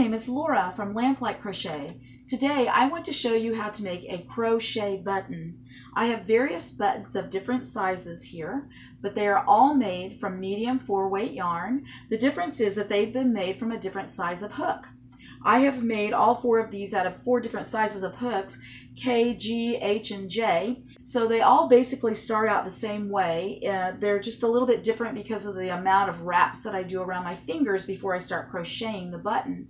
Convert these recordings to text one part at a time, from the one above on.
name is Laura from Lamplight Crochet. Today I want to show you how to make a crochet button. I have various buttons of different sizes here, but they are all made from medium 4-weight yarn. The difference is that they've been made from a different size of hook. I have made all 4 of these out of 4 different sizes of hooks, K, G, H, and J. So they all basically start out the same way. They're just a little bit different because of the amount of wraps that I do around my fingers before I start crocheting the button.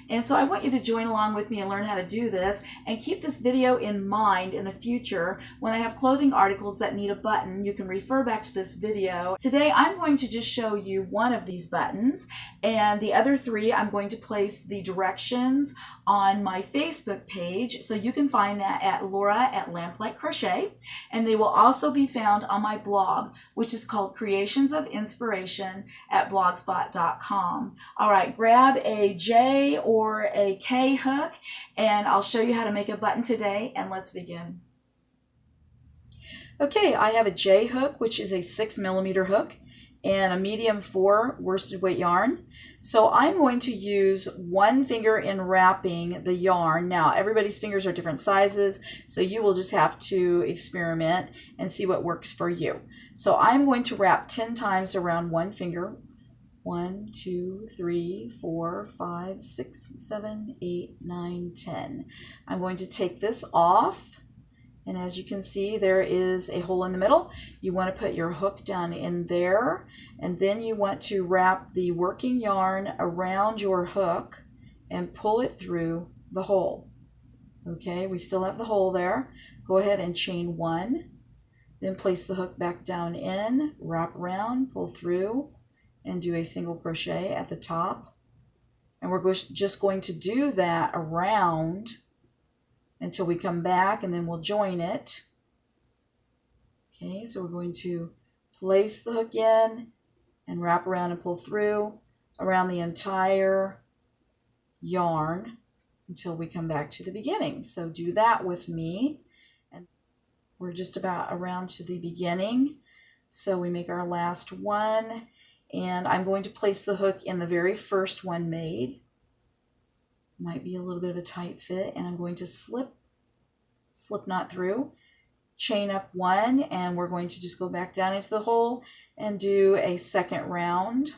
And so I want you to join along with me and learn how to do this, and keep this video in mind in the future. When I have clothing articles that need a button, you can refer back to this video. Today I'm going to just show you one of these buttons, and the other 3 I'm going to place the directions on my Facebook page, so you can find that at Laura at Lamplight Crochet, and they will also be found on my blog, which is called Creations of Inspiration at blogspot.com. All right, grab a J or a K hook, and I'll show you how to make a button today, and let's begin. Okay, I have a J hook, which is a 6mm hook, and a medium 4 worsted weight yarn. So I'm going to use one finger in wrapping the yarn. Now everybody's fingers are different sizes, so you will just have to experiment and see what works for you. So I'm going to wrap 10 times around one finger. 1, 2, 3, 4, 5, 6, 7, 8, 9, 10. I'm going to take this off. And as you can see, there is a hole in the middle. You want to put your hook down in there, and then you want to wrap the working yarn around your hook and pull it through the hole. Okay, we still have the hole there. Go ahead and chain 1, then place the hook back down in, wrap around, pull through, and do a single crochet at the top. And we're just going to do that around until we come back, and then we'll join it. Okay, so we're going to place the hook in and wrap around and pull through around the entire yarn until we come back to the beginning. So do that with me, and we're just about around to the beginning. So we make our last one, and I'm going to place the hook in the very first one made. Might be a little bit of a tight fit, and I'm going to slip knot through, chain up 1, and we're going to just go back down into the hole and do a second round.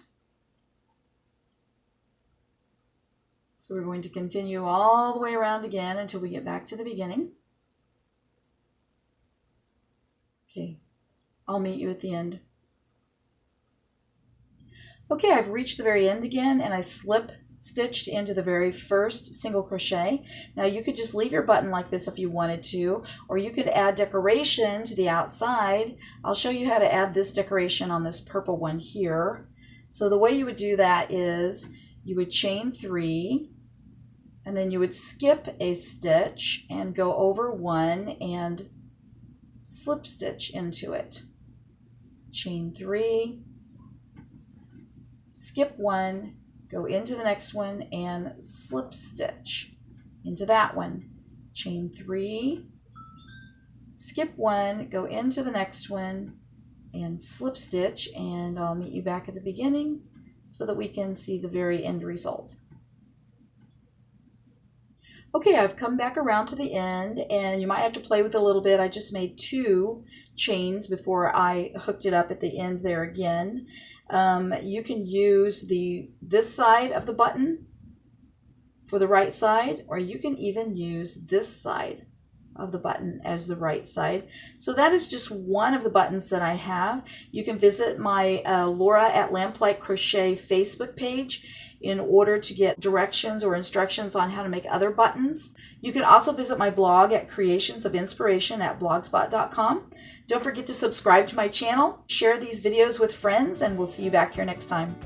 So we're going to continue all the way around again until we get back to the beginning. Okay, I'll meet you at the end. Okay, I've reached the very end again, and I slip stitched into the very first single crochet. Now you could just leave your button like this if you wanted to, or you could add decoration to the outside. I'll show you how to add this decoration on this purple one here. So the way you would do that is you would chain 3, and then you would skip a stitch and go over 1 and slip stitch into it. Chain 3, skip 1, go into the next one and slip stitch into that one. Chain 3, skip 1, go into the next one and slip stitch, and I'll meet you back at the beginning so that we can see the very end result. Okay, I've come back around to the end, and you might have to play with it a little bit. I just made 2 chains before I hooked it up at the end there again. You can use this side of the button for the right side, or you can even use this side of the button as the right side. So that is just one of the buttons that I have. You can visit my Laura at Lamplight Crochet Facebook page in order to get directions or instructions on how to make other buttons. You can also visit my blog at Creations of Inspiration at blogspot.com. Don't forget to subscribe to my channel, share these videos with friends, and we'll see you back here next time.